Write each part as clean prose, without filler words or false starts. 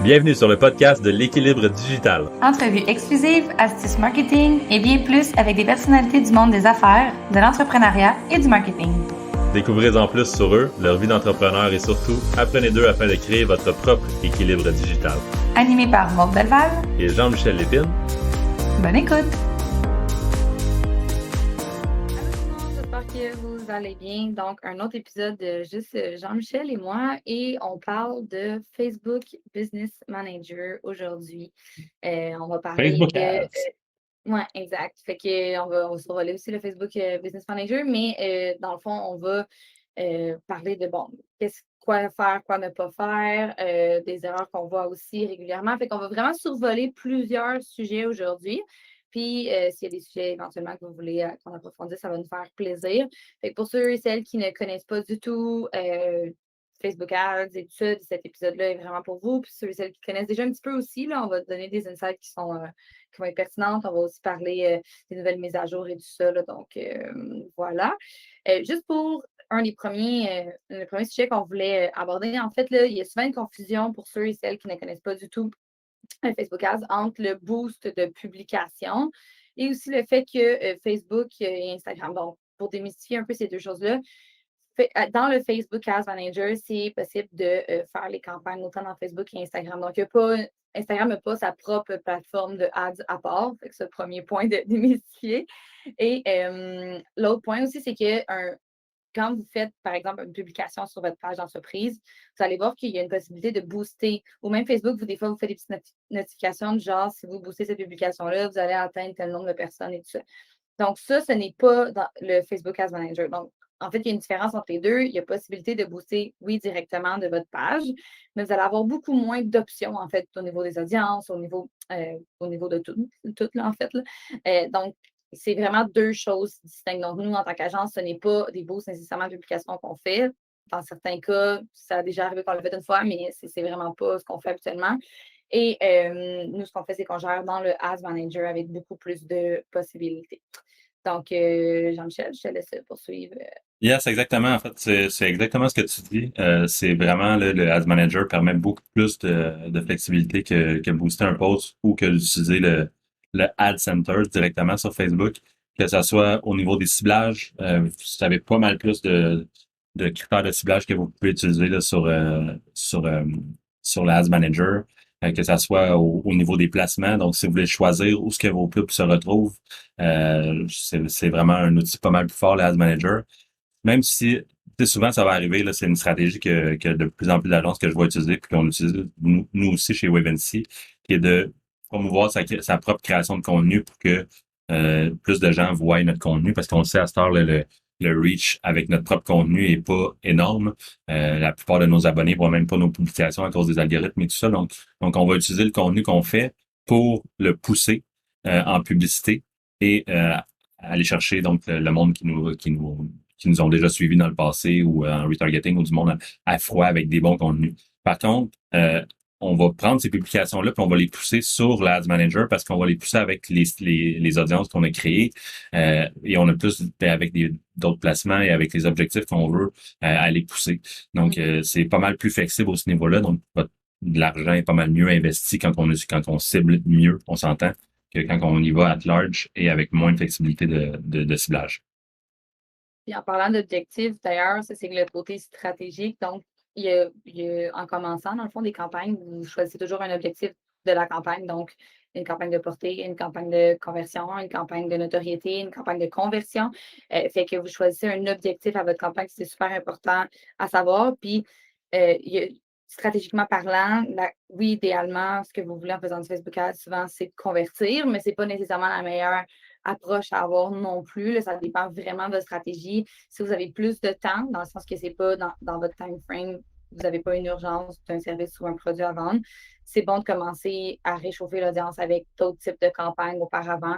Bienvenue sur le podcast de l'équilibre digital. Entrevues exclusives, astuces marketing et bien plus avec des personnalités du monde des affaires, de l'entrepreneuriat et du marketing. Découvrez-en plus sur eux, leur vie d'entrepreneur et surtout, apprenez d'eux afin de créer votre propre équilibre digital. Animé par Maude Belval Et Jean-Michel Lépine. Bonne écoute! J'espère que vous allez bien. Donc, un autre épisode de juste Jean-Michel et moi, et on parle de Facebook Business Manager aujourd'hui. On va parler Facebook de... Ads. Oui, exact. Fait que on va survoler aussi le Facebook Business Manager, mais dans le fond, on va parler de, quoi faire, quoi ne pas faire, des erreurs qu'on voit aussi régulièrement. Fait qu'on va vraiment survoler plusieurs sujets aujourd'hui. Puis, s'il y a des sujets éventuellement que vous voulez qu'on approfondisse, ça va nous faire plaisir. Fait que pour ceux et celles qui ne connaissent pas du tout Facebook Ads et tout ça, cet épisode-là est vraiment pour vous. Puis ceux et celles qui connaissent déjà un petit peu aussi, là, on va donner des insights qui vont être pertinentes. On va aussi parler des nouvelles mises à jour et tout ça. Là, donc, voilà. Juste pour un des premiers sujets qu'on voulait aborder, en fait, là, il y a souvent une confusion pour ceux et celles qui ne connaissent pas du tout Facebook Ads entre le boost de publication et aussi le fait que Facebook et Instagram, donc pour démystifier un peu ces deux choses-là, dans le Facebook Ads Manager, c'est possible de faire les campagnes autant dans Facebook et Instagram. Donc, Instagram n'a pas sa propre plateforme de ads à part. C'est le premier point de démystifier. Et l'autre point aussi, c'est que quand vous faites, par exemple, une publication sur votre page d'entreprise, vous allez voir qu'il y a une possibilité de booster. Ou même Facebook, des fois, vous faites des petites notifications de genre, si vous boostez cette publication-là, vous allez atteindre tel nombre de personnes et tout ça. Donc, ça, ce n'est pas dans le Facebook Ads Manager. Donc, en fait, il y a une différence entre les deux. Il y a possibilité de booster, oui, directement de votre page, mais vous allez avoir beaucoup moins d'options, en fait, au niveau des audiences, au niveau de tout là, en fait. Là. Donc, c'est vraiment deux choses distinctes. Donc, nous, en tant qu'agence, ce n'est pas des boosts nécessairement de publication qu'on fait. Dans certains cas, ça a déjà arrivé qu'on l'a fait une fois, mais c'est vraiment pas ce qu'on fait habituellement. Et nous, ce qu'on fait, c'est qu'on gère dans le Ads Manager avec beaucoup plus de possibilités. Donc, Jean-Michel, je te laisse poursuivre. Yes, exactement. En fait, c'est exactement ce que tu dis. C'est vraiment le Ads Manager permet beaucoup plus de flexibilité que booster un post ou que d'utiliser le Ad Center directement sur Facebook. Que ça soit au niveau des ciblages, vous avez pas mal plus de critères de ciblage que vous pouvez utiliser là, sur le Ads Manager. Que ça soit au niveau des placements. Donc, si vous voulez choisir où ce que vos pubs se retrouvent, c'est vraiment un outil pas mal plus fort, le Ads Manager. Même si, souvent, ça va arriver, là, c'est une stratégie que de plus en plus d'agences que je vois utiliser, puis qu'on utilise nous aussi chez Wavency, qui est de promouvoir sa propre création de contenu pour que plus de gens voient notre contenu, parce qu'on le sait à cette heure, le reach avec notre propre contenu est pas énorme. La plupart de nos abonnés voient même pas nos publications à cause des algorithmes et tout ça. Donc on va utiliser le contenu qu'on fait pour le pousser en publicité et aller chercher donc le monde qui nous ont déjà suivis dans le passé ou en retargeting ou du monde à froid avec des bons contenus. Par contre, on va prendre ces publications-là puis on va les pousser sur l'Ads Manager parce qu'on va les pousser avec les audiences qu'on a créées et on a plus avec d'autres placements et avec les objectifs qu'on veut à les pousser. Donc, c'est pas mal plus flexible au ce niveau-là. Donc, l'argent est pas mal mieux investi quand on cible mieux, on s'entend, que quand on y va at large et avec moins de flexibilité de ciblage. Puis en parlant d'objectifs, d'ailleurs, ça, c'est le côté stratégique. Donc, il y a, en commençant, dans le fond, des campagnes, vous choisissez toujours un objectif de la campagne. Donc, une campagne de portée, une campagne de conversion, une campagne de notoriété, une campagne de conversion. Fait que vous choisissez un objectif à votre campagne, c'est super important à savoir. Puis, stratégiquement parlant, oui, idéalement, ce que vous voulez en faisant du Facebook Ads, souvent, c'est de convertir, mais ce n'est pas nécessairement la meilleure approche à avoir non plus. Là, ça dépend vraiment de votre stratégie. Si vous avez plus de temps, dans le sens que ce n'est pas dans votre time frame, vous n'avez pas une urgence d'un service ou un produit à vendre, c'est bon de commencer à réchauffer l'audience avec d'autres types de campagnes auparavant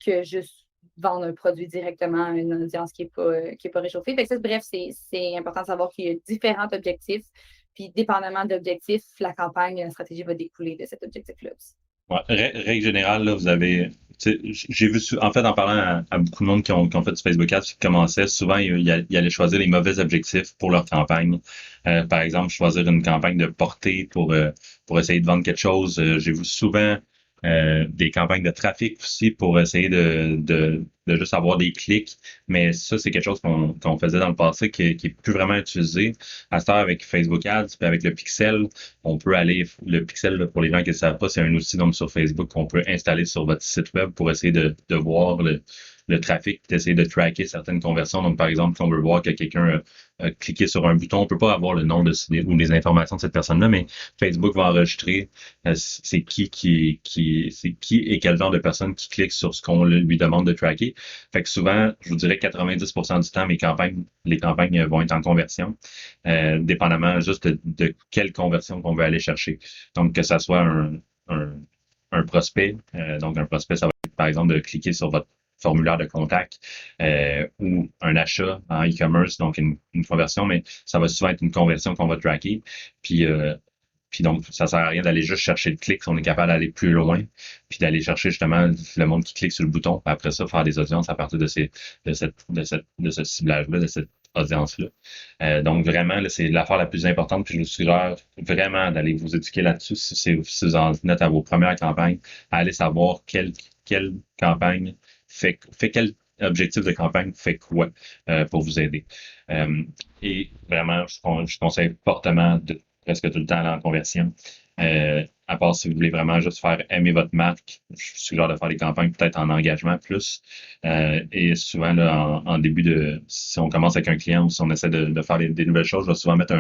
que juste vendre un produit directement à une audience qui est pas réchauffée. Fait que ça, bref, c'est important de savoir qu'il y a différents objectifs. Puis, dépendamment de l'objectif, la campagne, la stratégie va découler de cet objectif-là aussi. Ouais, règle générale, là, vous avez sais, j'ai vu, en fait, en parlant à beaucoup de monde qui ont fait du Facebook Ads, qui commençaient, souvent, ils allaient choisir les mauvais objectifs pour leur campagne. Par exemple, choisir une campagne de portée pour essayer de vendre quelque chose. J'ai vu souvent des campagnes de trafic aussi pour essayer de juste avoir des clics. Mais ça, c'est quelque chose qu'on faisait dans le passé qui est plus vraiment utilisé. À cette heure, avec Facebook Ads, puis avec le Pixel, on peut aller, le Pixel, là, pour les gens qui ne savent pas, c'est un outil donc sur Facebook qu'on peut installer sur votre site web pour essayer de voir le trafic, d'essayer de tracker certaines conversions. Donc, par exemple, si on veut voir que quelqu'un a cliqué sur un bouton, on peut pas avoir le nom ou les informations de cette personne-là, mais Facebook va enregistrer c'est qui et quel genre de personne qui clique sur ce qu'on lui demande de tracker. Fait que souvent, je vous dirais 90% du temps, les campagnes vont être en conversion, dépendamment juste de quelle conversion qu'on veut aller chercher. Donc, que ça soit un prospect, donc un prospect, ça va être par exemple de cliquer sur votre formulaire de contact ou un achat en e-commerce, donc une conversion, mais ça va souvent être une conversion qu'on va tracker. Puis donc, ça sert à rien d'aller juste chercher le clic si on est capable d'aller plus loin, puis d'aller chercher justement le monde qui clique sur le bouton. Puis après ça, faire des audiences à partir de ce ciblage-là, de cette audience-là. Donc vraiment, là, c'est l'affaire la plus importante, puis je vous suggère vraiment d'aller vous éduquer là-dessus si vous en êtes à vos premières campagnes, à aller savoir quelle campagne fait quel objectif de campagne fait quoi pour vous aider. Et vraiment, je conseille fortement de presque tout le temps aller en conversion. À part si vous voulez vraiment juste faire aimer votre marque, je suggère de faire des campagnes peut-être en engagement plus. Et souvent, là, en début si on commence avec un client ou si on essaie de faire des nouvelles choses, je vais souvent mettre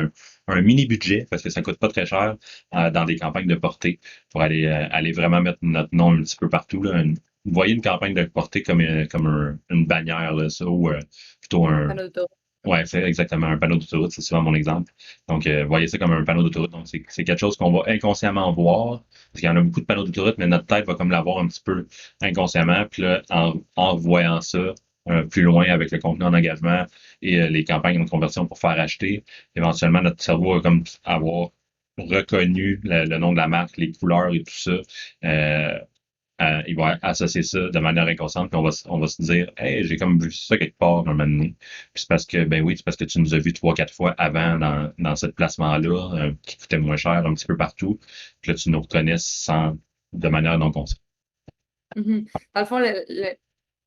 un mini budget parce que ça coûte pas très cher dans des campagnes de portée pour aller vraiment mettre notre nom un petit peu partout. Là. Vous voyez une campagne de portée comme une bannière, là, ça, ou plutôt un... Ouais, c'est exactement un panneau d'autoroute, c'est souvent mon exemple. Donc, voyez ça comme un panneau d'autoroute. Donc, c'est quelque chose qu'on va inconsciemment voir, parce qu'il y en a beaucoup de panneaux d'autoroute, mais notre tête va comme l'avoir un petit peu inconsciemment. Puis là, en voyant ça plus loin avec le contenu en engagement et les campagnes de conversion pour faire acheter, éventuellement, notre cerveau va comme avoir reconnu le nom de la marque, les couleurs et tout ça. Il va associer ça de manière inconsciente, puis on va se dire, hey, j'ai comme vu ça quelque part un moment donné. Puis c'est parce que, ben oui, c'est parce que tu nous as vu 3-4 fois avant dans ce placement-là, qui coûtait moins cher un petit peu partout. Puis là, tu nous reconnais de manière non consciente. Mm-hmm. Dans le fond,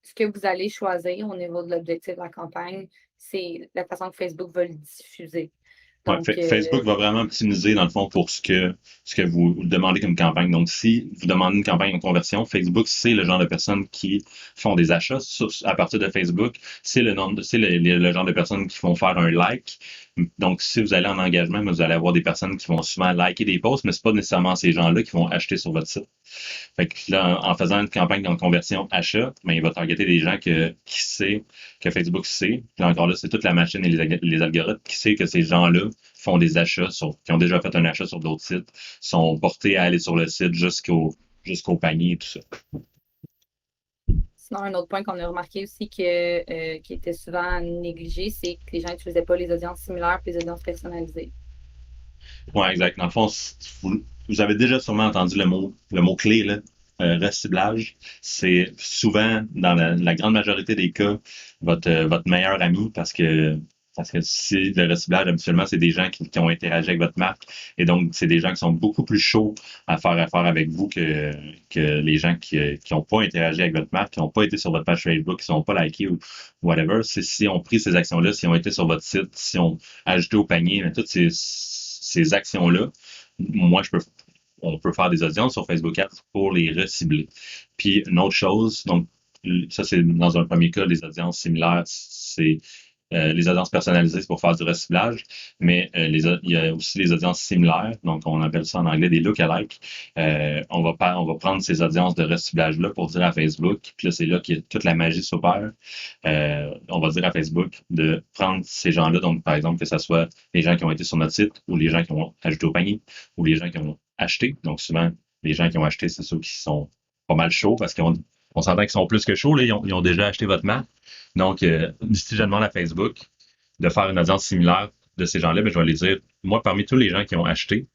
ce que vous allez choisir au niveau de l'objectif de la campagne, c'est la façon que Facebook va le diffuser. Donc, Facebook va vraiment optimiser, dans le fond, pour ce que vous demandez comme campagne. Donc, si vous demandez une campagne en conversion, Facebook, c'est le genre de personnes qui font des achats à partir de Facebook. C'est le genre de personnes qui vont faire un like. Donc, si vous allez en engagement, vous allez avoir des personnes qui vont souvent liker des posts, mais c'est pas nécessairement ces gens-là qui vont acheter sur votre site. Fait que là, en faisant une campagne en conversion achat, ben, il va targeter des gens que Facebook sait. Puis encore là, c'est toute la machine et les algorithmes qui sait que ces gens-là font des achats qui ont déjà fait un achat sur d'autres sites, sont portés à aller sur le site jusqu'au panier et tout ça. Sinon, un autre point qu'on a remarqué aussi qui était souvent négligé, c'est que les gens n'utilisaient pas les audiences similaires et les audiences personnalisées. Oui, exact. Dans le fond, vous avez déjà sûrement entendu le mot clé, là, reciblage. C'est souvent, dans la grande majorité des cas, votre meilleur ami parce que si le reciblage, habituellement, c'est des gens qui ont interagi avec votre marque. Et donc, c'est des gens qui sont beaucoup plus chauds à faire affaire avec vous que les gens qui n'ont pas interagi avec votre marque, qui n'ont pas été sur votre page Facebook, qui ne sont pas likés ou whatever. C'est si on pris ces actions-là, si on été sur votre site, si on ajouté au panier, mais toutes ces actions-là, on peut faire des audiences sur Facebook Ads pour les recibler. Puis, une autre chose, donc, ça, c'est dans un premier cas, les audiences similaires, c'est les audiences personnalisées, c'est pour faire du reciblage, mais il y a aussi les audiences similaires, donc on appelle ça en anglais des lookalikes. On va prendre ces audiences de reciblage-là pour dire à Facebook, puis là, c'est là que toute la magie s'opère. On va dire à Facebook de prendre ces gens-là, donc par exemple, que ce soit les gens qui ont été sur notre site, ou les gens qui ont ajouté au panier, ou les gens qui ont acheté. Donc souvent, les gens qui ont acheté, c'est ceux qui sont pas mal chauds, parce qu'on s'entend qu'ils sont plus que chauds, là, ils ont déjà acheté votre marque. Donc, si je demande à Facebook de faire une audience similaire de ces gens-là, ben, je vais les dire, moi, parmi tous les gens qui ont acheté,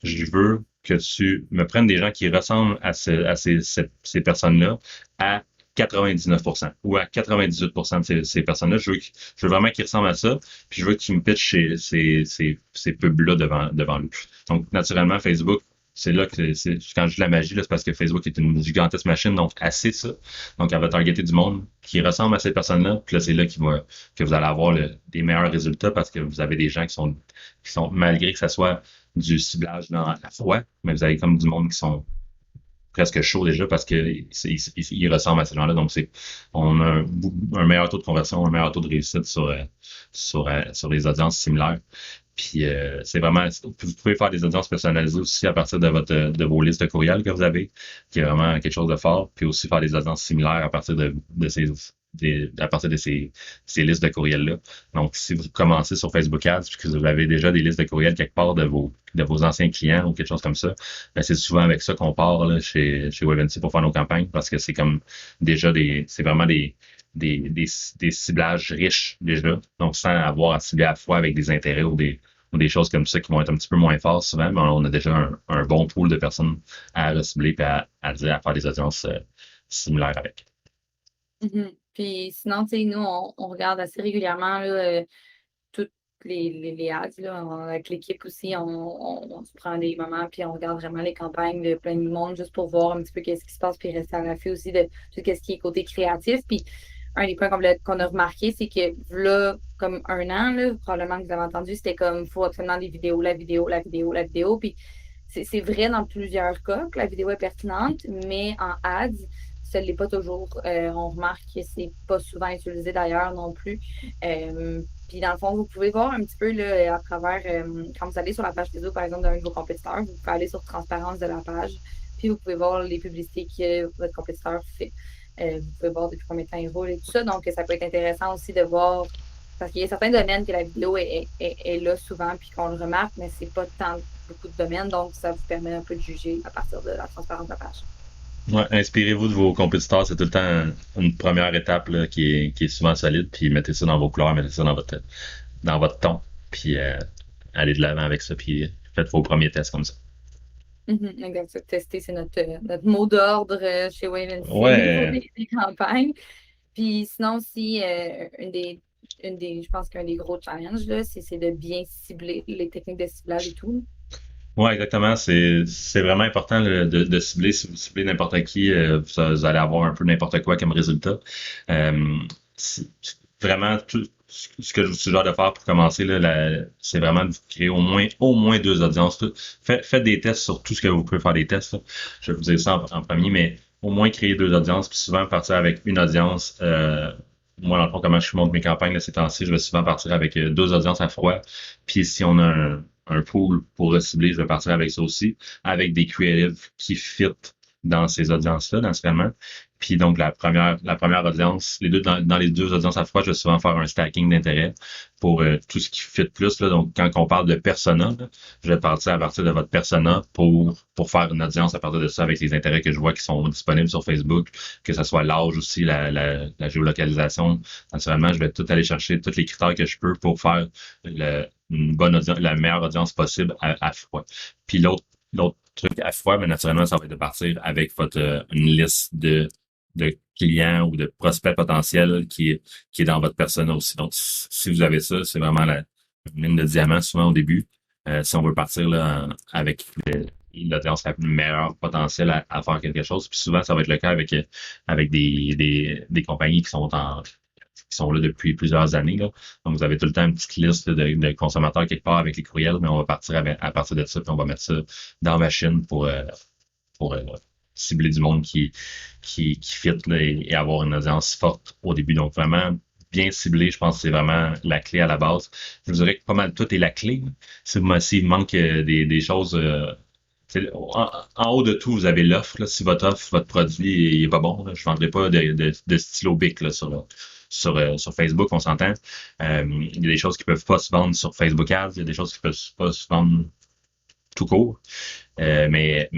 je veux que tu me prennes des gens qui ressemblent à ces personnes-là à 99% ou à 98% de ces personnes-là. Je veux vraiment qu'ils ressemblent à ça, puis je veux que tu me pitches ces pubs-là devant lui. Donc, naturellement, Facebook, c'est là que quand je dis la magie, là, c'est parce que Facebook est une gigantesque machine, donc assez ça. Donc, elle va targeter du monde qui ressemble à ces personnes-là, puis là, c'est là que vous allez avoir des meilleurs résultats parce que vous avez des gens qui sont malgré que ça soit du ciblage dans la foi, mais vous avez comme du monde qui sont presque chauds déjà parce que ils ressemblent à ces gens-là. Donc, on a un meilleur taux de conversion, un meilleur taux de réussite sur les audiences similaires. Puis c'est vraiment, vous pouvez faire des audiences personnalisées aussi à partir de vos listes de courriels que vous avez, qui est vraiment quelque chose de fort. Puis aussi faire des audiences similaires à partir à partir de ces listes de courriels-là. Donc, si vous commencez sur Facebook Ads puis que vous avez déjà des listes de courriels quelque part de vos anciens clients ou quelque chose comme ça, ben c'est souvent avec ça qu'on part là, chez Wavency pour faire nos campagnes parce que c'est comme déjà c'est vraiment des ciblages riches déjà, donc sans avoir à cibler à la fois avec des intérêts ou des choses comme ça qui vont être un petit peu moins fortes souvent, mais on a déjà un bon pool de personnes à recibler et à faire des audiences similaires avec. Mm-hmm. Puis sinon, tu sais, nous, on regarde assez régulièrement là, toutes les ads. Là, avec l'équipe aussi, on se prend des moments puis on regarde vraiment les campagnes de plein de monde juste pour voir un petit peu qu'est-ce qui se passe puis rester à l'affût aussi de tout ce qui est côté créatif. Puis un des points qu'on a remarqué, c'est que là, comme un an, là, probablement que vous avez entendu, c'était comme, il faut absolument des vidéos, la vidéo, la vidéo, la vidéo. Puis c'est vrai dans plusieurs cas que la vidéo est pertinente, mais en ads, ça ne l'est pas toujours. On remarque que c'est pas souvent utilisé d'ailleurs non plus. Puis dans le fond, vous pouvez voir un petit peu là, à travers, quand vous allez sur la page Facebook, par exemple, d'un de vos compétiteurs, vous pouvez aller sur transparence de la page, puis vous pouvez voir les publicités que votre compétiteur fait. Vous pouvez voir depuis combien de temps il roule et tout ça. Donc, ça peut être intéressant aussi de voir, parce qu'il y a certains domaines que la vidéo est là souvent, puis qu'on le remarque, mais c'est pas tant beaucoup de domaines, donc ça vous permet un peu de juger à partir de la transparence de la page. Ouais, inspirez-vous de vos compétiteurs, c'est tout le temps une première étape là, qui est souvent solide, puis mettez ça dans vos couleurs, mettez ça dans votre ton, puis allez de l'avant avec ça, puis faites vos premiers tests comme ça. Exact. Tester, c'est notre mot d'ordre chez Wavency Ouais. pour les campagnes. Puis sinon aussi, je pense qu'un des gros challenges, là, c'est de bien cibler les techniques de ciblage et tout. Ouais, exactement. C'est vraiment important de cibler. Si vous ciblez n'importe qui, vous allez avoir un peu n'importe quoi comme résultat. Vraiment, tout ce que je vous suggère de faire pour commencer, là, c'est vraiment de créer au moins 2 audiences. Faites des tests sur tout ce que vous pouvez faire des tests. Là. Je vais vous dire ça en premier, mais au moins créer 2 audiences, puis souvent partir avec une audience. Moi, dans le fond, comment je monte mes campagnes là, ces temps-ci, je vais souvent partir avec 2 audiences à froid. Puis si on a un pool pour cibler, je vais partir avec ça aussi, avec des creatives qui fit dans ces audiences-là, naturellement. Puis donc, la première audience, dans les 2 audiences à froid, je vais souvent faire un stacking d'intérêt pour tout ce qui fit plus. Là. Donc, quand on parle de persona, là, je vais partir à partir de votre persona pour faire une audience à partir de ça avec les intérêts que je vois qui sont disponibles sur Facebook, que ce soit l'âge aussi, la géolocalisation. Naturellement, je vais tout aller chercher tous les critères que je peux pour faire une bonne audience, la meilleure audience possible à froid. Puis l'autre truc à froid, mais naturellement, ça va être de partir avec une liste de clients ou de prospects potentiels qui est dans votre persona aussi. Donc, si vous avez ça, c'est vraiment la mine de diamant souvent au début. Si on veut partir là, avec l'audience la meilleure potentielle à faire quelque chose. Puis souvent, ça va être le cas avec des compagnies qui sont là depuis plusieurs années. Là. Donc, vous avez tout le temps une petite liste de consommateurs quelque part avec les courriels, mais on va partir à partir de ça, puis on va mettre ça dans la machine pour cibler du monde qui fit là, et avoir une audience forte au début. Donc, vraiment bien ciblé, je pense que c'est vraiment la clé à la base. Je vous dirais que pas mal tout est la clé. S'il manque des choses... en haut de tout, vous avez l'offre. Là. Si votre produit est pas bon, là, je ne vendrai pas de stylo Bic là, sur Facebook, on s'entend. Il y a des choses qui peuvent pas se vendre sur Facebook Ads, il y a des choses qui peuvent pas se vendre tout court. Mais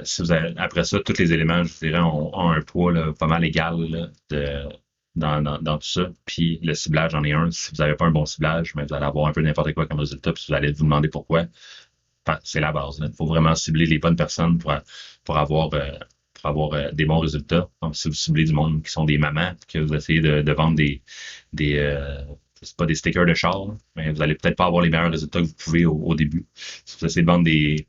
si vous avez, après ça, tous les éléments, je dirais, ont un poids là, pas mal égal là, dans tout ça. Puis le ciblage en est un. Si vous n'avez pas un bon ciblage, mais vous allez avoir un peu n'importe quoi comme résultat, puis vous allez vous demander pourquoi. c'est la base. Il faut vraiment cibler les bonnes personnes pour avoir des bons résultats. Donc, si vous ciblez du monde qui sont des mamans, que vous essayez de vendre c'est pas des stickers de char, mais vous allez peut-être pas avoir les meilleurs résultats que vous pouvez au début. Si vous essayez de vendre des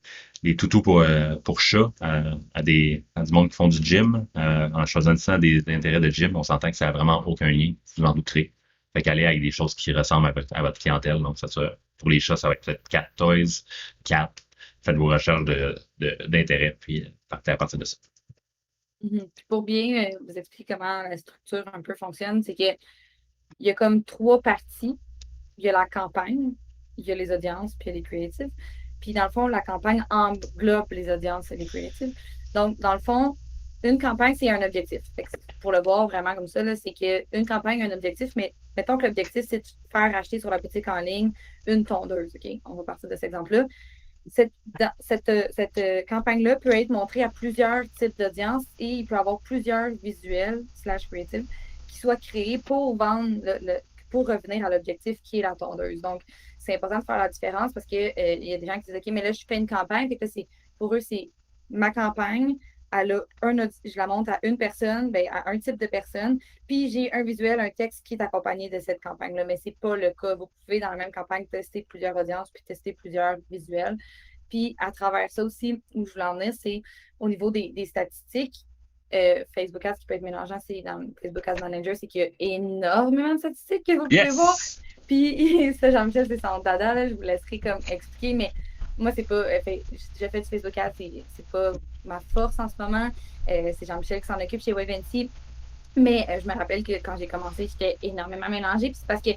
toutous pour chats à du monde qui font du gym, en choisissant des intérêts de gym, on s'entend que ça n'a vraiment aucun lien, vous en douterez. Fait qu'aller avec des choses qui ressemblent à votre clientèle. Donc, pour les chats, ça va être peut-être Cat Toys, Cat. Faites vos recherches d'intérêt, puis partez à partir de ça. Puis pour bien vous expliquer comment la structure un peu fonctionne, c'est que il y a comme 3 parties. Il y a la campagne, il y a les audiences, puis il y a les creatives. Puis dans le fond, la campagne englobe les audiences et les creatives. Donc, dans le fond, une campagne, c'est un objectif. Fait que pour le voir vraiment comme ça, là, c'est qu'une campagne a un objectif, mais mettons que l'objectif, c'est de faire acheter sur la boutique en ligne une tondeuse. OK? On va partir de cet exemple-là. Cette campagne-là peut être montrée à plusieurs types d'audience et il peut y avoir plusieurs visuels / creatives qui soient créés pour vendre pour revenir à l'objectif qui est la tondeuse. Donc, c'est important de faire la différence parce qu'il y a des gens qui disent OK, mais là, je fais une campagne, fait que pour eux, c'est ma campagne, je la montre à une personne, à un type de personne, puis j'ai un visuel, un texte qui est accompagné de cette campagne-là, mais ce n'est pas le cas. Vous pouvez, dans la même campagne, tester plusieurs audiences, puis tester plusieurs visuels. Puis, à travers ça aussi, où je voulais en venir, c'est au niveau des statistiques. Facebook Ads qui peut être mélangeant, c'est dans Facebook Ads Manager, c'est qu'il y a énormément de statistiques que vous pouvez voir. Puis, ça, Jean-Michel, c'est son dada, là, je vous laisserai comme expliquer, mais moi, c'est pas. J'ai fait du Facebook Ads, c'est pas ma force en ce moment. C'est Jean-Michel qui s'en occupe chez Wavency. Mais je me rappelle que quand j'ai commencé, j'étais énormément mélangée. Puis c'est parce que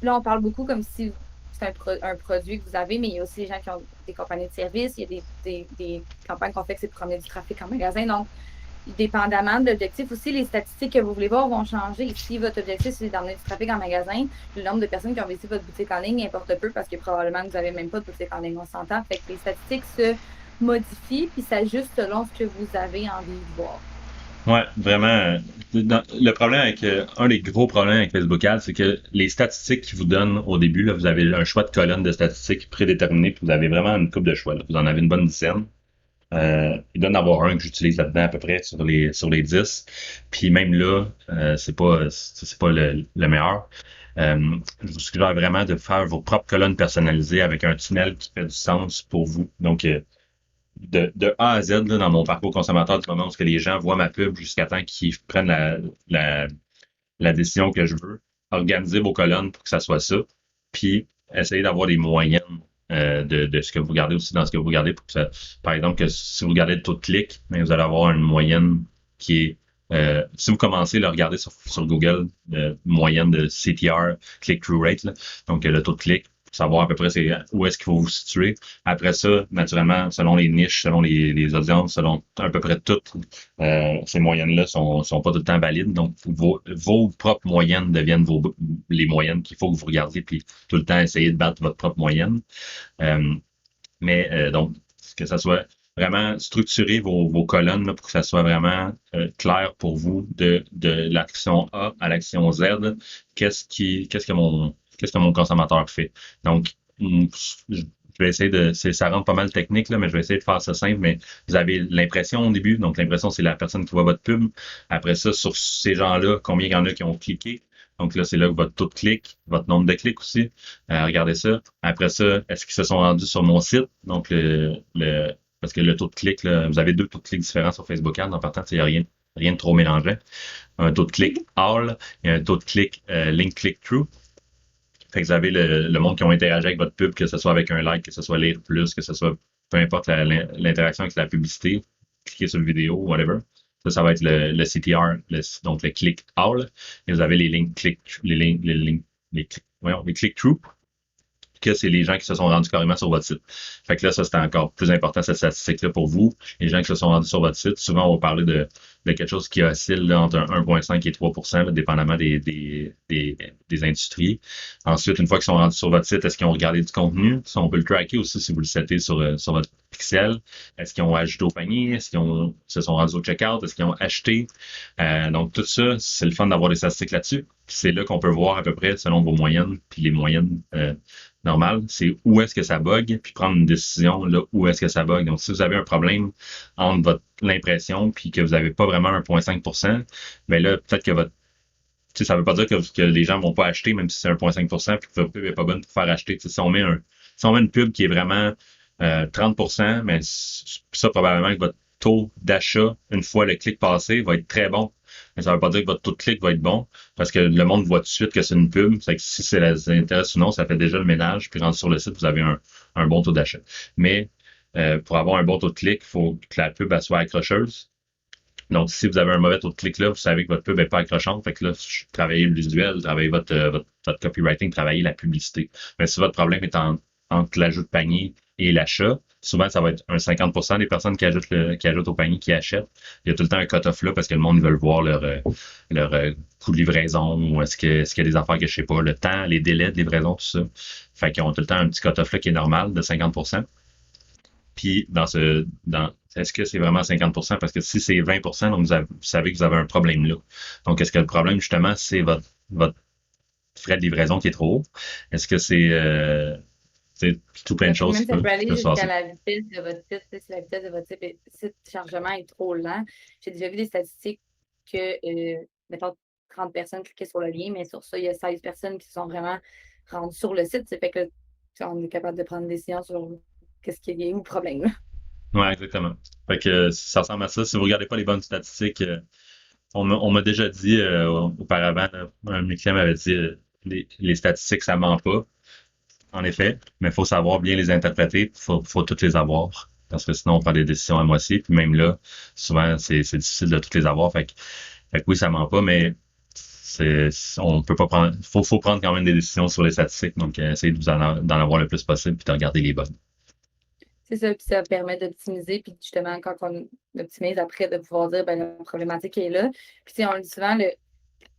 là, on parle beaucoup comme si c'est un produit que vous avez, mais il y a aussi des gens qui ont des compagnies de services. Il y a des campagnes qu'on fait que c'est pour promener du trafic en magasin. Donc, dépendamment de l'objectif aussi, les statistiques que vous voulez voir vont changer. Et si votre objectif, c'est d'emmener du trafic en magasin, le nombre de personnes qui ont visité votre boutique en ligne importe peu parce que probablement que vous n'avez même pas de boutique en ligne, on s'entend. Fait que les statistiques se modifient puis s'ajustent selon ce que vous avez envie de voir. Ouais, vraiment. Le problème un des gros problèmes avec Facebook Ads, c'est que les statistiques qu'ils vous donnent au début, là, vous avez un choix de colonne de statistiques prédéterminé, puis vous avez vraiment une coupe de choix. Là. Vous en avez une bonne dizaine. Il doit en avoir un que j'utilise là-dedans à peu près sur les 10. Puis même là, c'est pas le meilleur. Je vous suggère vraiment de faire vos propres colonnes personnalisées avec un tunnel qui fait du sens pour vous. Donc, de A à Z, là, dans mon parcours consommateur, du moment où les gens voient ma pub jusqu'à temps qu'ils prennent la décision que je veux, organisez vos colonnes pour que ça soit ça. Puis, essayez d'avoir des moyennes de ce que vous regardez aussi dans ce que vous regardez pour que ça, par exemple, que si vous regardez le taux de clic, mais vous allez avoir une moyenne qui est si vous commencez à le regarder sur Google, moyenne de CTR, click-through rate, là, donc le taux de clic, pour savoir à peu près où est-ce qu'il faut vous situer. Après ça, naturellement, selon les niches, selon les audiences, selon à peu près toutes, ces moyennes-là sont pas tout le temps valides. Donc, vos propres moyennes deviennent les moyennes qu'il faut que vous regardiez, puis tout le temps essayer de battre votre propre moyenne. Donc, que ça soit vraiment structurer vos colonnes là, pour que ça soit vraiment clair pour vous de l'action A à l'action Z. Qu'est-ce que mon consommateur fait. Donc, je vais essayer ça rentre pas mal technique, là, mais je vais essayer de faire ça simple, mais vous avez l'impression au début. Donc, l'impression, c'est la personne qui voit votre pub. Après ça, sur ces gens-là, combien il y en a qui ont cliqué. Donc là, c'est là que votre taux de clic, votre nombre de clics aussi. Regardez ça. Après ça, est-ce qu'ils se sont rendus sur mon site? Donc, parce que le taux de clic, là, vous avez 2 taux de clic différents sur Facebook Ads. En partant, il n'y a rien de trop mélangeant. Un taux de clic all et un taux de clic link click-through. Fait que vous avez le monde qui ont interagi avec votre pub, que ce soit avec un like, que ce soit lire plus, que ce soit peu importe l'interaction avec la publicité, cliquer sur le vidéo, whatever. Ça va être le CTR, donc le click all. Et vous avez les link click, les click-through, que c'est les gens qui se sont rendus carrément sur votre site. Fait que là, ça, c'est encore plus important, cette statistique-là pour vous. Les gens qui se sont rendus sur votre site, souvent, on va parler de quelque chose qui oscille là, entre 1,5 et 3 %, là, dépendamment des industries. Ensuite, une fois qu'ils sont rendus sur votre site, est-ce qu'ils ont regardé du contenu? Ça, on peut le tracker aussi si vous le settez sur votre pixel. Est-ce qu'ils ont ajouté au panier? Est-ce qu'ils se sont rendus au checkout? Est-ce qu'ils ont acheté? Donc, tout ça, c'est le fun d'avoir des statistiques là-dessus. Puis c'est là qu'on peut voir à peu près, selon vos moyennes, puis les moyennes normal, c'est où est-ce que ça bug, puis prendre une décision là où est-ce que ça bug. Donc, si vous avez un problème entre l'impression puis que vous n'avez pas vraiment 1,5%, mais là, peut-être que ça veut pas dire que les gens vont pas acheter, même si c'est 1,5%, puis que votre pub est pas bonne pour faire acheter. Si on met une pub qui est vraiment 30%, mais ça, probablement que votre taux d'achat, une fois le clic passé, va être très bon. Mais ça veut pas dire que votre taux de clic va être bon, parce que le monde voit tout de suite que c'est une pub. C'est que si ça les intéresse ou non, ça fait déjà le ménage, puis rendu sur le site, vous avez un bon taux d'achat. Mais pour avoir un bon taux de clic, il faut que la pub elle soit accrocheuse. Donc, si vous avez un mauvais taux de clic là, vous savez que votre pub n'est pas accrochante. Fait que là, travaillez le visuel, travaillez votre copywriting, travaillez la publicité. Mais si votre problème est entre l'ajout de panier et l'achat, souvent, ça va être un 50% des personnes qui ajoutent au panier qui achètent. Il y a tout le temps un cut-off là parce que le monde veut voir leur coût de livraison ou est-ce qu'il y a des affaires que je sais pas, le temps, les délais de livraison, tout ça. Fait qu'ils ont tout le temps un petit cut-off là qui est normal de 50%. Puis, est-ce que c'est vraiment 50%? Parce que si c'est 20%, donc vous savez que vous avez un problème là. Donc, est-ce que le problème, justement, c'est votre frais de livraison qui est trop haut? Est-ce que c'est tout plein de choses Même qui ça peut peuvent aller se jusqu'à passer? la vitesse de votre site. Si la vitesse de votre site de chargement est trop lent, j'ai déjà vu des statistiques que, mettons, 30 personnes cliquaient sur le lien, mais sur ça, il y a 16 personnes qui sont vraiment rendues sur le site. Ça fait que on est capable de prendre des décisions sur qu'est-ce qui est où le problème. Là. Ouais, exactement. Fait que ça ressemble à ça. Si vous regardez pas les bonnes statistiques, on m'a déjà dit auparavant, là, un de mes clients m'avait dit les statistiques, ça ment pas. En effet, mais il faut savoir bien les interpréter, faut toutes les avoir. Parce que sinon, on prend des décisions à moitié. Puis même là, souvent, c'est difficile de toutes les avoir. Fait que oui, ça ment pas, mais on peut pas prendre. Faut prendre quand même des décisions sur les statistiques. Donc, essayez d'en avoir le plus possible puis de regarder les bonnes. C'est ça, puis ça permet d'optimiser, puis justement, quand on optimise après, de pouvoir dire, ben, la problématique est là. Puis, tu sais, on le dit souvent,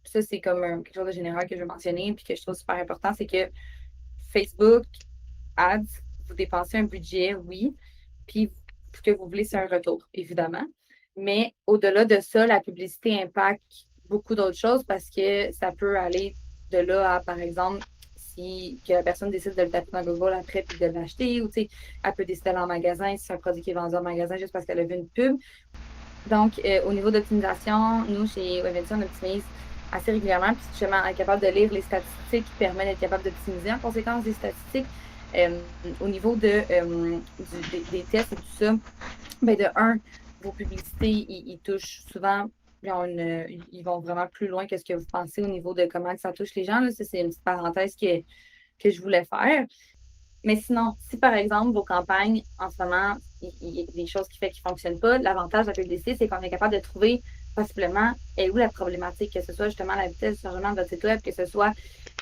ça, c'est comme quelque chose de général que je veux mentionner, puis que je trouve super important, c'est que Facebook, Ads, vous dépensez un budget, oui, puis ce que vous voulez, c'est un retour, évidemment. Mais au-delà de ça, la publicité impacte beaucoup d'autres choses parce que ça peut aller de là à, par exemple, si que la personne décide de le taper dans Google après puis de l'acheter, ou tu sais, elle peut décider d'aller en magasin si c'est un produit qui est vendu en magasin juste parce qu'elle a vu une pub. Donc, au niveau d'optimisation, nous, chez Webvention, on optimise assez régulièrement, puis justement, être capable de lire les statistiques qui permet d'être capable d'optimiser en conséquence des statistiques. Au niveau des tests et tout ça, ben de un, vos publicités, ils touchent souvent, ils vont vraiment plus loin que ce que vous pensez au niveau de comment ça touche les gens. Là. Ça, c'est une petite parenthèse que je voulais faire. Mais sinon, si par exemple, vos campagnes, en ce moment, il y a des choses qui font qu'ils ne fonctionnent pas, l'avantage de la publicité, c'est qu'on est capable de trouver possiblement où la problématique, que ce soit justement la vitesse de chargement de votre site web, que ce soit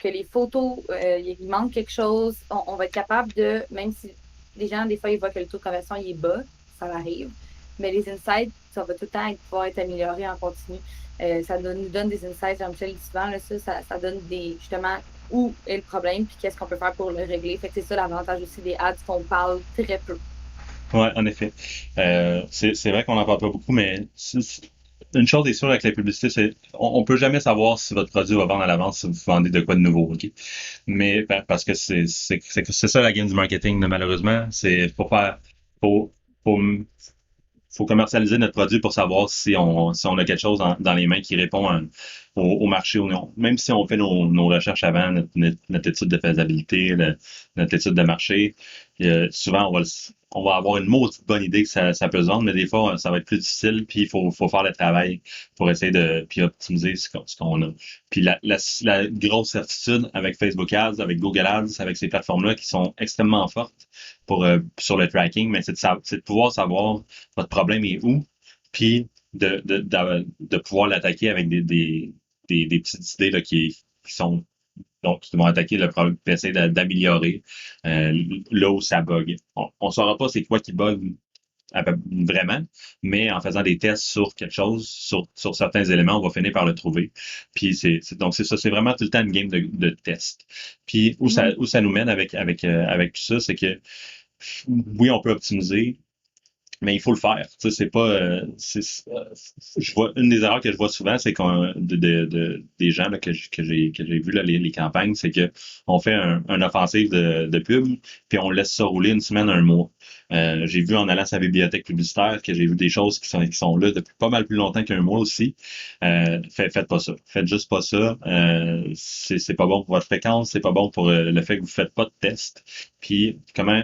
que les photos, il manque quelque chose, on va être capable de, même si les gens, des fois, ils voient que le taux de conversion il est bas, ça arrive, mais les insights, ça va tout le temps pouvoir être amélioré en continu. Ça nous donne des insights, Jean-Michel dit souvent, là, ça donne justement où est le problème puis qu'est-ce qu'on peut faire pour le régler. Fait que c'est ça l'avantage aussi des ads qu'on parle très peu. Ouais, en effet. C'est vrai qu'on n'en parle pas beaucoup, mais une chose est sûre avec la publicité, c'est on peut jamais savoir si votre produit va vendre à l'avance si vous vendez de quoi de nouveau, ok? Mais parce que c'est ça la game du marketing, malheureusement. C'est faut, faut, faut commercialiser notre produit pour savoir si on a quelque chose dans les mains qui répond au marché ou non. Même si on fait nos recherches avant, notre étude de faisabilité, notre étude de marché, souvent on va avoir une maudite bonne idée que ça peut se vendre, mais des fois, ça va être plus difficile, puis il faut faire le travail pour essayer de puis optimiser ce qu'on a. Puis la grosse certitude avec Facebook Ads, avec Google Ads, avec ces plateformes-là qui sont extrêmement fortes sur le tracking, mais c'est de pouvoir savoir votre problème est où, puis de pouvoir l'attaquer avec des petites idées là, qui sont donc qui vont attaquer le problème, puis essayer d'améliorer là où ça bug. On ne saura pas c'est quoi qui bug vraiment, mais en faisant des tests sur quelque chose, sur certains éléments, on va finir par le trouver. Puis donc c'est ça, c'est vraiment tout le temps une game de test. Puis où ça nous mène avec tout ça, c'est que oui, on peut optimiser, Mais il faut le faire. Tu sais, c'est pas. Je vois une des erreurs que je vois souvent, c'est qu'on des gens là, que j'ai vu là, les campagnes, c'est que on fait un offensive de pub, puis on laisse ça rouler une semaine, un mois. J'ai vu en allant à sa bibliothèque publicitaire que j'ai vu des choses qui sont là depuis pas mal plus longtemps qu'un mois aussi. Faites pas ça. Faites juste pas ça. C'est pas bon pour votre fréquence, c'est pas bon pour le fait que vous faites pas de test. Puis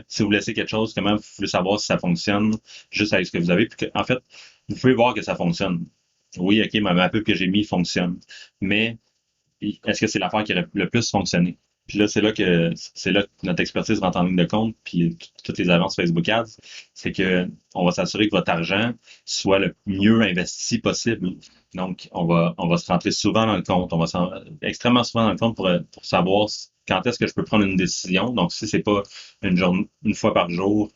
si vous laissez quelque chose, comment vous voulez savoir si ça fonctionne juste avec ce que vous avez. Puis en fait, vous pouvez voir que ça fonctionne. Oui, OK, ma pub que j'ai mis fonctionne. Mais est-ce que c'est l'affaire qui aurait le plus fonctionné? Puis là, c'est là que notre expertise rentre en ligne de compte, puis toutes les avances Facebook Ads, c'est que on va s'assurer que votre argent soit le mieux investi possible. Donc, on va se rentrer souvent dans le compte, extrêmement souvent dans le compte pour savoir quand est-ce que je peux prendre une décision. Donc, si c'est pas une fois par jour,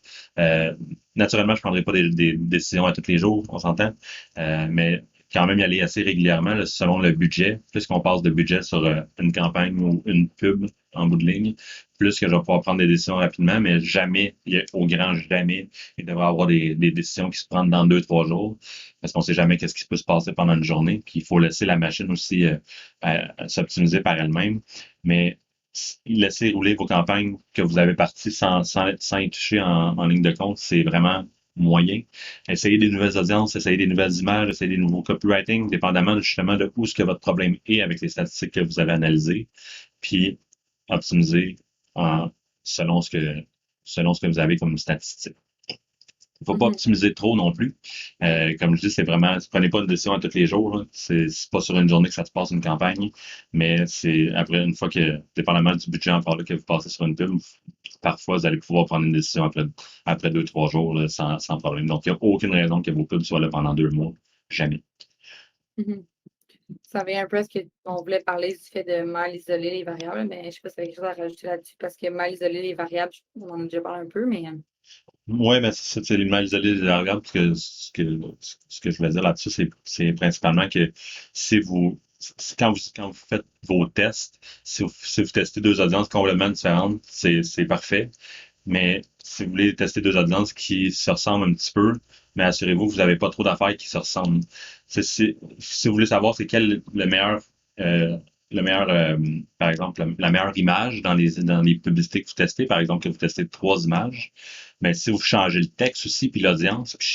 naturellement, je prendrai pas des décisions à tous les jours, on s'entend, mais quand même y aller assez régulièrement là, selon le budget. Plus qu'on passe de budget sur une campagne ou une pub en bout de ligne, plus que je vais pouvoir prendre des décisions rapidement, mais jamais, au grand jamais, il devrait y avoir des décisions qui se prennent dans 2-3 jours, parce qu'on sait jamais qu'est-ce qui peut se passer pendant une journée, puis il faut laisser la machine aussi s'optimiser par elle-même, mais laisser rouler vos campagnes que vous avez parties sans y toucher en ligne de compte, c'est vraiment moyen. Essayez des nouvelles audiences, essayez des nouvelles images, essayez des nouveaux copywriting, dépendamment justement de où ce que votre problème est avec les statistiques que vous avez analysées, puis optimiser selon ce que vous avez comme statistique. Il ne faut pas optimiser trop non plus. Comme je dis, c'est vraiment, prenez pas une décision à tous les jours. Là. C'est pas sur une journée que ça se passe une campagne, mais c'est après une fois que, dépendamment du budget encore là que vous passez sur une pub, parfois vous allez pouvoir prendre une décision après 2-3 jours là, sans problème. Donc, il n'y a aucune raison que vos pubs soient là pendant 2 mois. Jamais. Mhm. Ça vient un peu à ce qu'on voulait parler du fait de mal isoler les variables, mais je ne sais pas si tu as quelque chose à rajouter là-dessus, parce que mal isoler les variables, on en a déjà parlé un peu, mais. Oui, mais c'est les mal isolés des variables, parce que ce que je voulais dire là-dessus, c'est principalement que quand vous faites vos tests, si vous testez deux audiences complètement différentes, c'est parfait. Mais si vous voulez tester deux audiences qui se ressemblent un petit peu, mais assurez-vous que vous n'avez pas trop d'affaires qui se ressemblent. Si vous voulez savoir c'est quel par exemple, la meilleure image dans les publicités que vous testez, par exemple, que vous testez 3 images, mais si vous changez le texte aussi, puis l'audience, puis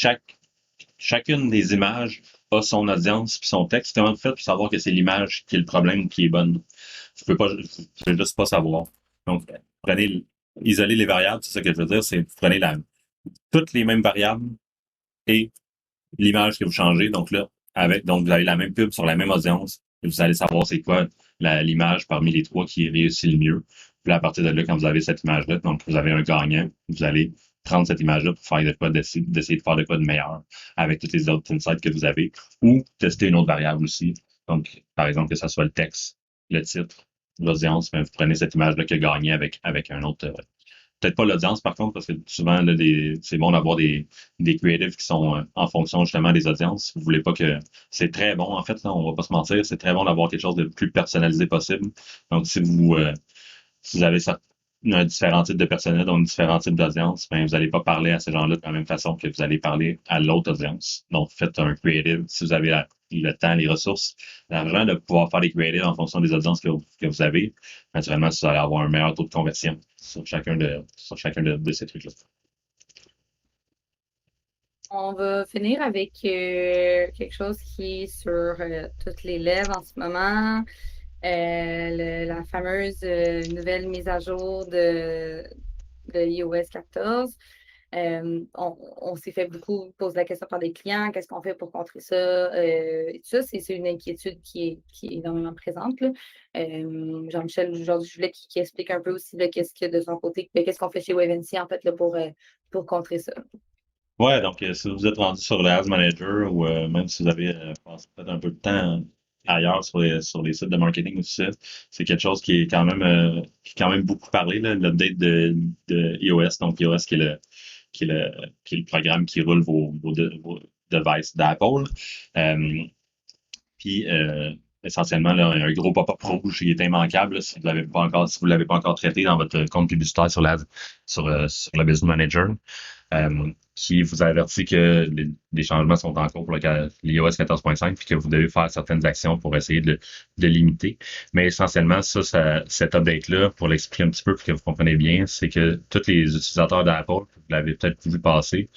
chacune des images a son audience puis son texte, comment vous faites pour savoir que c'est l'image qui est le problème ou qui est bonne? Vous pouvez juste pas savoir. Donc, isoler les variables, c'est ça que je veux dire, c'est vous prenez toutes les mêmes variables et l'image que vous changez. Donc là, donc vous avez la même pub sur la même audience et vous allez savoir c'est quoi l'image parmi les 3 qui réussit le mieux. Puis là, à partir de là, quand vous avez cette image-là, donc vous avez un gagnant, vous allez prendre cette image-là pour faire de quoi, d'essayer de faire de quoi de meilleur avec toutes les autres insights que vous avez, ou tester une autre variable aussi. Donc, par exemple, que ce soit le texte, le titre, l'audience, mais vous prenez cette image-là qui a gagné avec un autre. Peut-être pas l'audience, par contre, parce que souvent, là, c'est bon d'avoir des creatives qui sont en fonction justement des audiences. Vous voulez pas que. C'est très bon, en fait, là, on va pas se mentir, c'est très bon d'avoir quelque chose de plus personnalisé possible. Donc, si vous avez un différent type de personnel, donc différents types d'audience, ben, vous n'allez pas parler à ces gens-là de la même façon que vous allez parler à l'autre audience. Donc, faites un creative si vous avez le temps, les ressources, l'argent de pouvoir faire des creatives en fonction des audiences que vous avez. Naturellement, vous allez avoir un meilleur taux de conversion sur chacun de ces trucs-là. On va finir avec quelque chose qui est sur toutes les lèvres en ce moment. La fameuse nouvelle mise à jour de iOS 14. On s'est fait beaucoup poser la question par des clients, qu'est-ce qu'on fait pour contrer ça? Et tout ça, c'est une inquiétude qui est énormément présente. Jean-Michel, aujourd'hui, je voulais qu'il explique un peu aussi qu'est-ce qu'il y a de son côté, qu'est-ce qu'on fait chez Wavency en fait là, pour contrer ça. Ouais, donc si vous êtes rendu sur le Ads Manager ou même si vous avez passé peut-être un peu de temps ailleurs sur les sites de marketing ou tout ça, c'est quelque chose qui est quand même beaucoup parlé, là, l'update de iOS, donc iOS qui est le programme qui roule vos devices d'Apple. Puis essentiellement, là, un gros pop-up rouge qui est immanquable là, si vous ne l'avez pas encore traité dans votre compte publicitaire sur le Business Manager. qui vous avertit que les changements sont en cours pour l'iOS 14.5 puis que vous devez faire certaines actions pour essayer de limiter. Mais essentiellement, cet update-là, pour l'expliquer un petit peu pour que vous compreniez bien, c'est que tous les utilisateurs d'Apple, vous l'avez peut-être vu passer,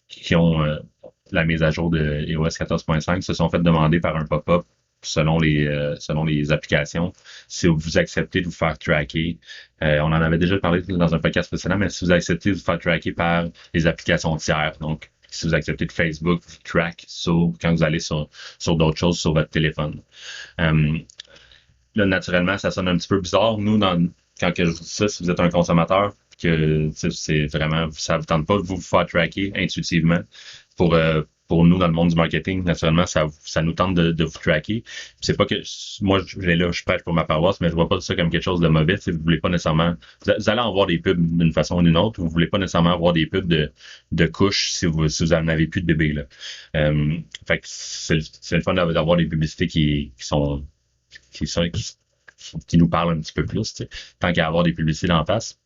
qui ont la mise à jour de iOS 14.5 se sont fait demander par un pop-up selon les applications, si vous acceptez de vous faire tracker. On en avait déjà parlé dans un podcast précédent, mais si vous acceptez de vous faire tracker par les applications tiers, donc si vous acceptez de Facebook, vous track quand vous allez sur d'autres choses sur votre téléphone. Là, naturellement, ça sonne un petit peu bizarre. Nous, quand je vous dis ça, si vous êtes un consommateur, que c'est vraiment, ça vous tente pas de vous faire tracker intuitivement pour nous, dans le monde du marketing, naturellement, ça nous tente de vous tracker. C'est pas que moi, je prêche pour ma paroisse, mais je vois pas ça comme quelque chose de mauvais. Si vous voulez pas nécessairement, vous allez en voir des pubs d'une façon ou d'une autre. Vous voulez pas nécessairement avoir des pubs de couches si vous en avez plus de bébés là. Fait que c'est le fun d'avoir des publicités qui nous parlent un petit peu plus, t'sais, tant qu'à avoir des publicités d'en face.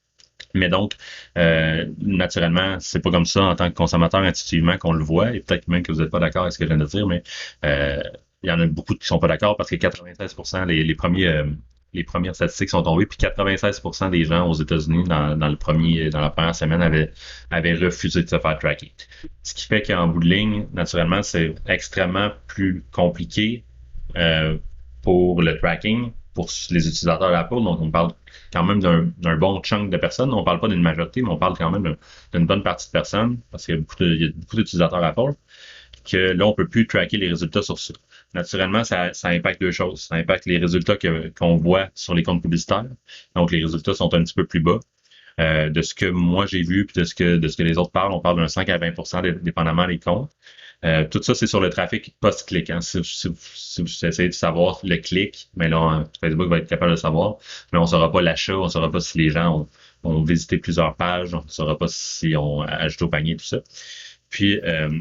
Mais donc, naturellement, c'est pas comme ça en tant que consommateur intuitivement qu'on le voit, et peut-être même que vous n'êtes pas d'accord avec ce que je viens de dire, mais il y en a beaucoup qui sont pas d'accord parce que 96%, les premières statistiques sont tombées, puis 96% des gens aux États-Unis dans la première semaine avaient refusé de se faire tracker. Ce qui fait qu'en bout de ligne, naturellement, c'est extrêmement plus compliqué pour le tracking pour les utilisateurs d'Apple. Donc, on parle quand même d'un bon chunk de personnes. On parle pas d'une majorité, mais on parle quand même d'une bonne partie de personnes, parce qu'il y a beaucoup d'utilisateurs Apple, que là, on peut plus tracker les résultats sur ça. Naturellement, ça impacte deux choses. Ça impacte les résultats qu'on voit sur les comptes publicitaires. Donc, les résultats sont un petit peu plus bas. De ce que moi j'ai vu, puis de ce que les autres parlent, on parle d'un 5 à 20%, dépendamment des comptes. Tout ça, c'est sur le trafic post-clic. Hein. Si vous essayez de savoir le clic, mais là, Facebook va être capable de savoir, mais on ne saura pas l'achat, on ne saura pas si les gens ont visité plusieurs pages, on ne saura pas si on a ajouté au panier, tout ça. Puis,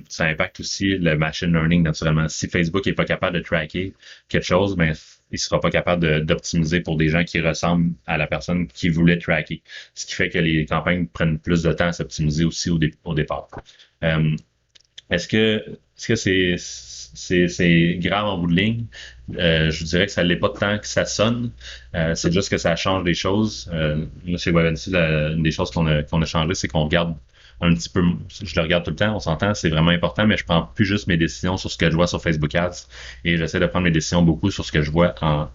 ça impacte aussi le machine learning, naturellement. Si Facebook n'est pas capable de tracker quelque chose, ben, il sera pas capable d'optimiser pour des gens qui ressemblent à la personne qui voulait tracker. Ce qui fait que les campagnes prennent plus de temps à s'optimiser aussi au départ. Est-ce que c'est grave en bout de ligne? Je vous dirais que ça l'est pas tant que ça sonne. C'est juste que ça change des choses. Là, chez Webensy, une des choses qu'on a changé, c'est qu'on regarde un petit peu, je le regarde tout le temps, on s'entend, c'est vraiment important, mais je prends plus juste mes décisions sur ce que je vois sur Facebook Ads et j'essaie de prendre mes décisions beaucoup sur ce que je vois en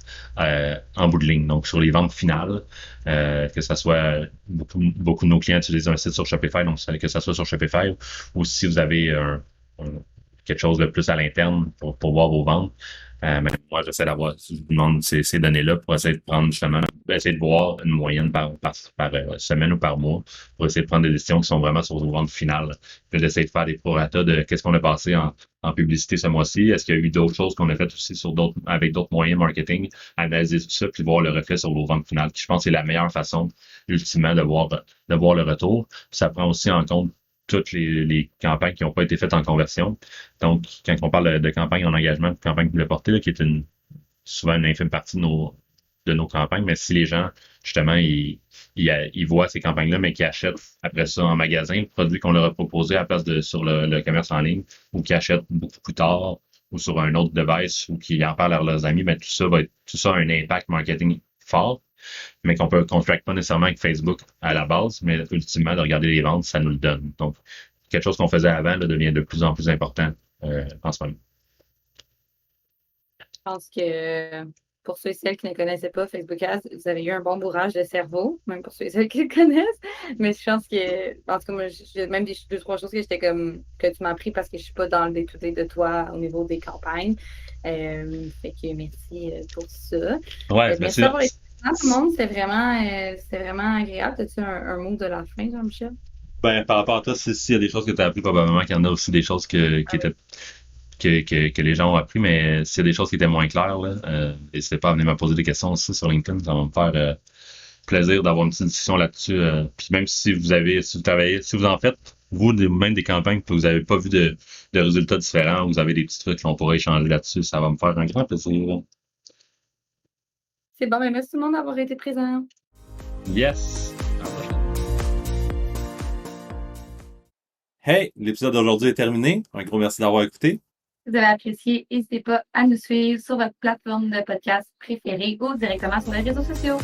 bout de ligne, donc sur les ventes finales, que ça soit beaucoup de nos clients utilisent un site sur Shopify, donc que ça soit sur Shopify, ou si vous avez quelque chose de plus à l'interne pour voir vos ventes. Mais moi, j'essaie d'avoir, je vous demande ces données-là pour essayer de prendre justement, essayer de voir une moyenne par semaine ou par mois pour essayer de prendre des décisions qui sont vraiment sur vos ventes finales. Puis d'essayer de faire des prorata de qu'est-ce qu'on a passé en publicité ce mois-ci. Est-ce qu'il y a eu d'autres choses qu'on a faites aussi avec d'autres moyens marketing, analyser tout ça, puis voir le reflet sur vos ventes finales, qui je pense c'est la meilleure façon, ultimement, de voir le retour. Puis ça prend aussi en compte toutes les campagnes qui n'ont pas été faites en conversion. Donc, quand on parle de campagne en engagement, de campagne de portée, qui est souvent une infime partie de nos campagnes, mais si les gens, justement, ils voient ces campagnes-là, mais qui achètent après ça en magasin, produits qu'on leur a proposés à la place sur le commerce en ligne, ou qui achètent beaucoup plus tard, ou sur un autre device, ou qui en parlent à leurs amis, ben tout ça a un impact marketing fort, mais qu'on ne traque pas nécessairement avec Facebook à la base, mais ultimement, de regarder les ventes, ça nous le donne. Donc, quelque chose qu'on faisait avant là, devient de plus en plus important en ce moment. Je pense que pour ceux et celles qui ne connaissaient pas Facebook Ads, vous avez eu un bon bourrage de cerveau, même pour ceux et celles qui le connaissent. Mais je pense que, en tout cas, moi, j'ai même deux, trois choses que tu m'as appris parce que je ne suis pas dans le day-to-day de toi au niveau des campagnes. Fait que merci pour ça. Ouais, merci d'avoir été présent, tout le monde. C'était vraiment agréable. As-tu un mot de la fin, Jean-Michel? Ben, par rapport à toi, s'il y a des choses que tu as appris, probablement qu'il y en a aussi des choses qui étaient que les gens ont appris, mais s'il y a des choses qui étaient moins claires, n'hésitez pas à venir me poser des questions aussi sur LinkedIn. Ça va me faire plaisir d'avoir une petite discussion là-dessus. Puis même si vous en faites, même des campagnes que vous n'avez pas vu de résultats différents, vous avez des petits trucs qu'on pourrait échanger là-dessus, ça va me faire un grand plaisir. C'est bon, mais merci tout le monde d'avoir été présent. Yes! Hey, l'épisode d'aujourd'hui est terminé. Un gros merci d'avoir écouté. Si vous avez apprécié, n'hésitez pas à nous suivre sur votre plateforme de podcast préférée ou directement sur les réseaux sociaux.